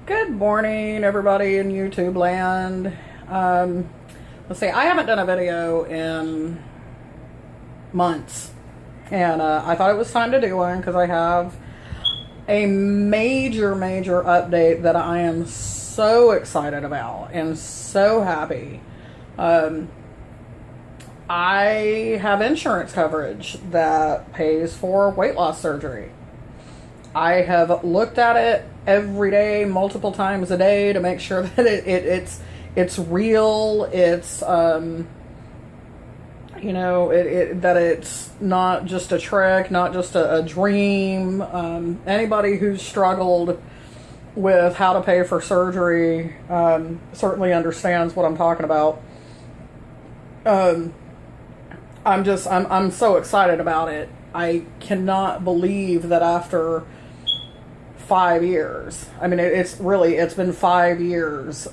Good morning, everybody in YouTube land. Let's see, I haven't done a video in months, and I thought it was time to do one because I have a major update that I am so excited about and so happy. I have insurance coverage that pays for weight loss surgery. I have looked at it every day, multiple times a day, to make sure that it's real. It's that it's not just a trick, not just a dream. Anybody who's struggled with how to pay for surgery certainly understands what I'm talking about. I'm so excited about it. I cannot believe that after 5 years. I mean, it's been 5 years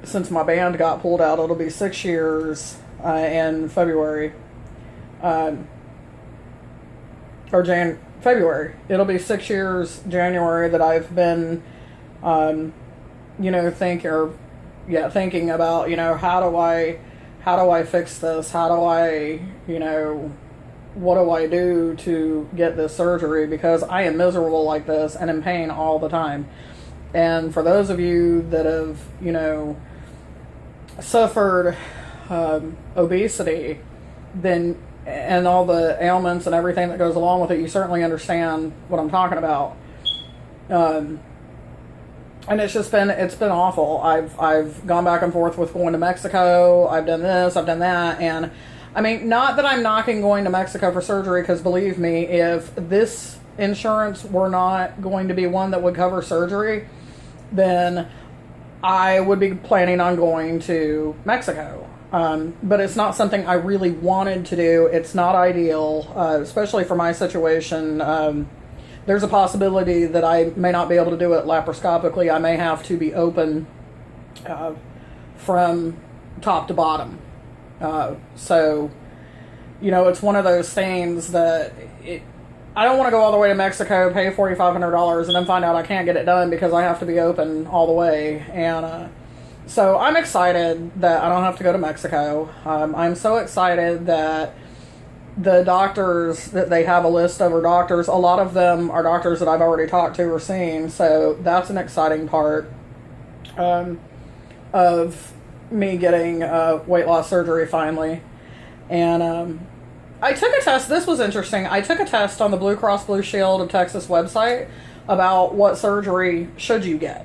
since my band got pulled out. It'll be 6 years in February. February. It'll be 6 years January that I've been, thinking about, how do I fix this? How do I, what do I do to get this surgery? Because I am miserable like this and in pain all the time. And for those of you that have, suffered obesity, then, and all the ailments and everything that goes along with it, you certainly understand what I'm talking about. And it's been awful. I've gone back and forth with going to Mexico. I've done this, I've done that, and I mean, not that I'm knocking going to Mexico for surgery, because believe me, if this insurance were not going to be one that would cover surgery, then I would be planning on going to Mexico. But it's not something I really wanted to do. It's not ideal, especially for my situation. There's a possibility that I may not be able to do it laparoscopically. I may have to be open from top to bottom. So, it's one of those things that I don't want to go all the way to Mexico, pay $4,500, and then find out I can't get it done because I have to be open all the way. And so I'm excited that I don't have to go to Mexico. I'm so excited that the doctors, that they have a list of our doctors. A lot of them are doctors that I've already talked to or seen. So that's an exciting part of me getting weight loss surgery finally. And I took a test. This was interesting. I took a test on the Blue Cross Blue Shield of Texas website about what surgery should you get.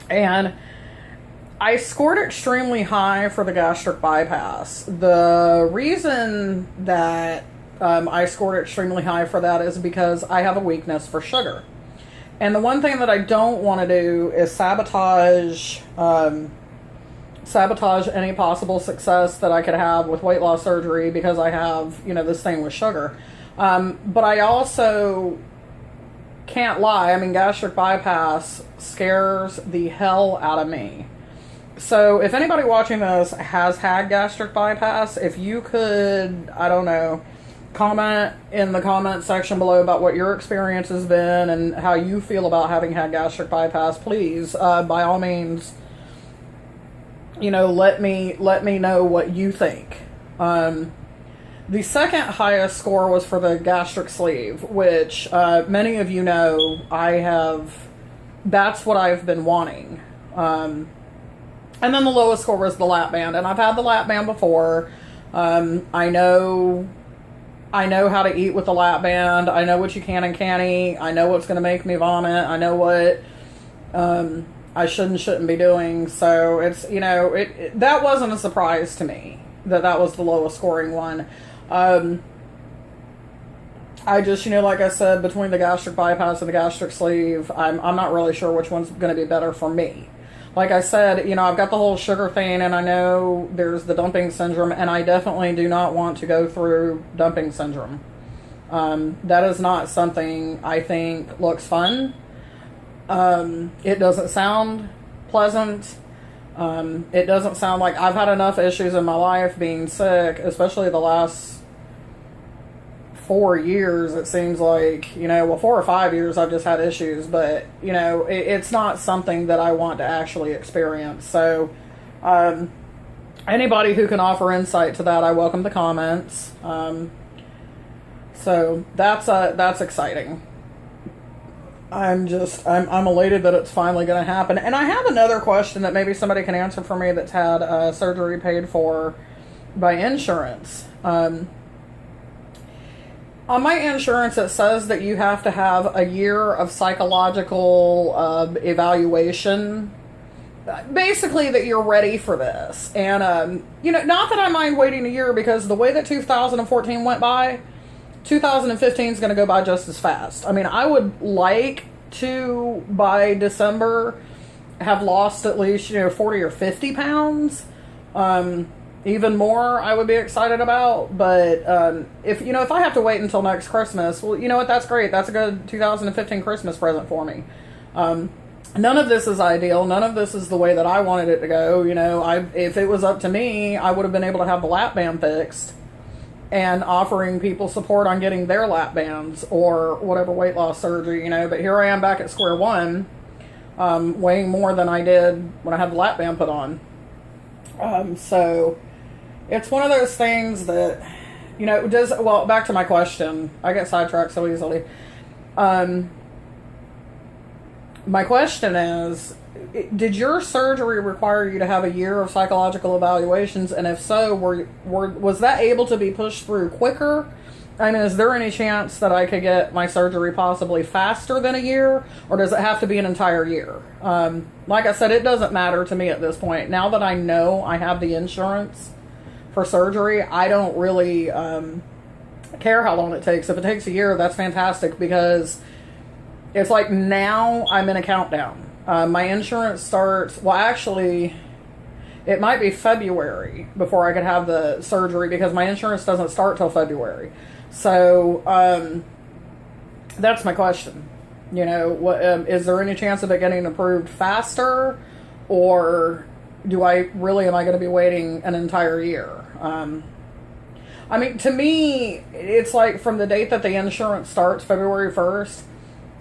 And I scored extremely high for the gastric bypass. The reason that I scored extremely high for that is because I have a weakness for sugar. And the one thing that I don't want to do is sabotage any possible success that I could have with weight loss surgery, because I have, this thing with sugar. But I also can't lie. I mean, gastric bypass scares the hell out of me. So if anybody watching this has had gastric bypass, if you could, I don't know, comment in the comment section below about what your experience has been and how you feel about having had gastric bypass, please, by all means, let me know what you think. The second highest score was for the gastric sleeve, which many of you know that's what I've been wanting. And then the lowest score was the lap band, and I've had the lap band before. I know how to eat with the lap band. I know what you can and can't eat. I know what's going to make me vomit. I know what I shouldn't be doing. So it's, that wasn't a surprise to me that was the lowest scoring one. I just, like I said, between the gastric bypass and the gastric sleeve, I'm not really sure which one's going to be better for me. Like I said, I've got the whole sugar thing, and I know there's the dumping syndrome, and I definitely do not want to go through dumping syndrome. That is not something I think looks fun. It doesn't sound pleasant. It doesn't sound like I've had enough issues in my life being sick, especially the last 4 years, it seems like, well, 4 or 5 years I've just had issues, but, it's not something that I want to actually experience. So, anybody who can offer insight to that, I welcome the comments. So that's exciting. I'm elated that it's finally going to happen. And I have another question that maybe somebody can answer for me that's had surgery paid for by insurance. On my insurance, it says that you have to have a year of psychological evaluation. Basically, that you're ready for this. And, not that I mind waiting a year, because the way that 2014 went by, 2015 is going to go by just as fast. I mean, I would like to, by December, have lost at least, 40 or 50 pounds. Even more, I would be excited about. But if I have to wait until next Christmas, well, you know what? That's great. That's a good 2015 Christmas present for me. None of this is ideal. None of this is the way that I wanted it to go. If it was up to me, I would have been able to have the lap band fixed and offering people support on getting their lap bands or whatever weight loss surgery, But here I am back at square one, weighing more than I did when I had the lap band put on. So it's one of those things that, back to my question. I get sidetracked so easily. My question is, did your surgery require you to have a year of psychological evaluations? And if so, was that able to be pushed through quicker? I mean, is there any chance that I could get my surgery possibly faster than a year? Or does it have to be an entire year? Like I said, it doesn't matter to me at this point. Now that I know I have the insurance for surgery, I don't really care how long it takes. If it takes a year, that's fantastic, because it's like now I'm in a countdown. My insurance starts, well, actually, it might be February before I could have the surgery, because my insurance doesn't start till February. So, that's my question. Is there any chance of it getting approved faster, or am I going to be waiting an entire year? I mean, to me, it's like from the date that the insurance starts, February 1st,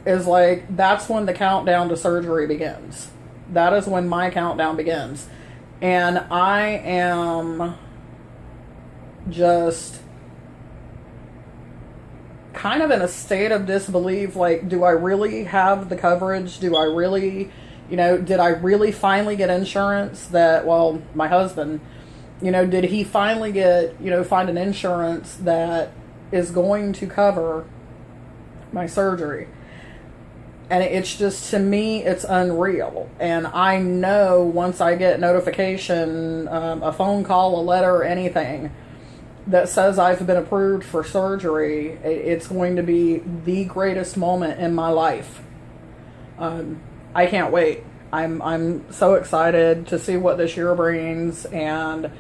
is like, that's when the countdown to surgery begins. That is when my countdown begins. And I am just kind of in a state of disbelief. Like, do I really have the coverage? Do I really, did I really finally get insurance that, well, my husband, did he finally get, find an insurance that is going to cover my surgery? And it's just, to me, it's unreal. And I know once I get notification, a phone call, a letter, anything that says I've been approved for surgery, it's going to be the greatest moment in my life. I can't wait. I'm so excited to see what this year brings and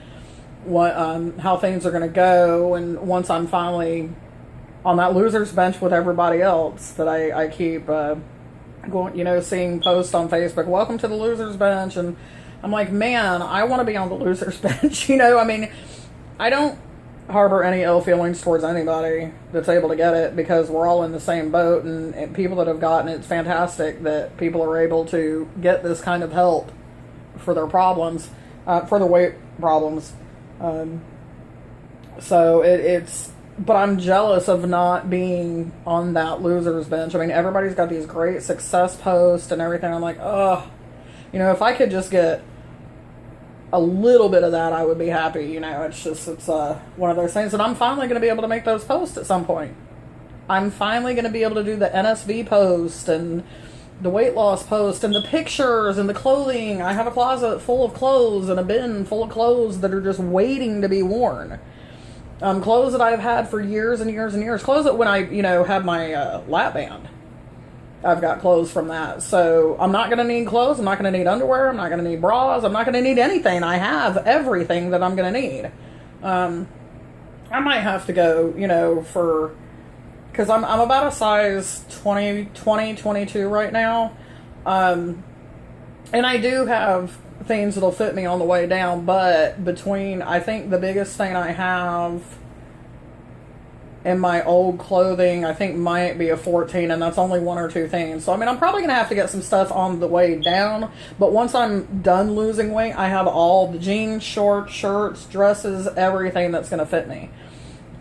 what how things are going to go. And once I'm finally on that loser's bench with everybody else that I keep going, seeing posts on Facebook, welcome to the loser's bench, and I'm like, man, I want to be on the loser's bench. I mean, I don't harbor any ill feelings towards anybody that's able to get it, because we're all in the same boat, and people that have gotten it's fantastic that people are able to get this kind of help for their problems, for their weight problems. So it's but I'm jealous of not being on that loser's bench. I mean, everybody's got these great success posts and everything. I'm like, oh, if I could just get a little bit of that, I would be happy. It's one of those things. And I'm finally going to be able to make those posts at some point. I'm finally going to be able to do the NSV post and the weight loss post and the pictures and the clothing. I have a closet full of clothes and a bin full of clothes that are just waiting to be worn. Clothes that I've had for years and years and years. Clothes that when I, had my lap band, I've got clothes from that. So I'm not going to need clothes. I'm not going to need underwear. I'm not going to need bras. I'm not going to need anything. I have everything that I'm going to need. I might have to go, because I'm about a size 22 right now. And I do have things that'll fit me on the way down, but I think the biggest thing I have in my old clothing, I think might be a 14, and that's only one or two things. So, I mean, I'm probably going to have to get some stuff on the way down, but once I'm done losing weight, I have all the jeans, shorts, shirts, dresses, everything that's going to fit me.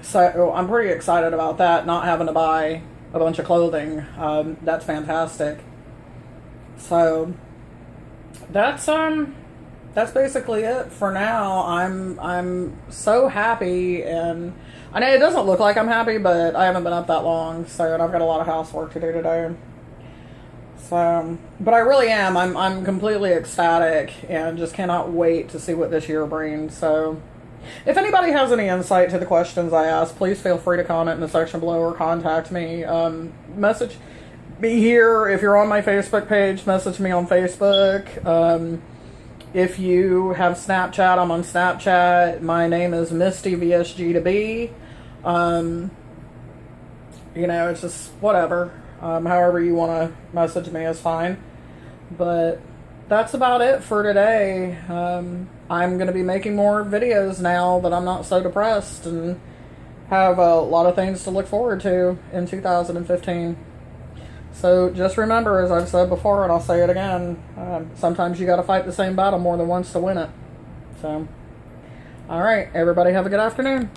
So, I'm pretty excited about that, not having to buy a bunch of clothing. That's fantastic. So, that's basically it for now. I'm so happy, and I know it doesn't look like I'm happy, but I haven't been up that long, so, and I've got a lot of housework to do today. So, but I really am. I'm completely ecstatic and just cannot wait to see what this year brings. So, if anybody has any insight to the questions I asked, please feel free to comment in the section below or contact me. Message me here. If you're on my Facebook page, message me on Facebook. If you have Snapchat, I'm on Snapchat. My name is Misty VSG to be. You know, it's just whatever. However you want to message me is fine. But that's about it for today. I'm going to be making more videos now that I'm not so depressed and have a lot of things to look forward to in 2015. So just remember, as I've said before, and I'll say it again, sometimes you got to fight the same battle more than once to win it. So, all right, everybody have a good afternoon.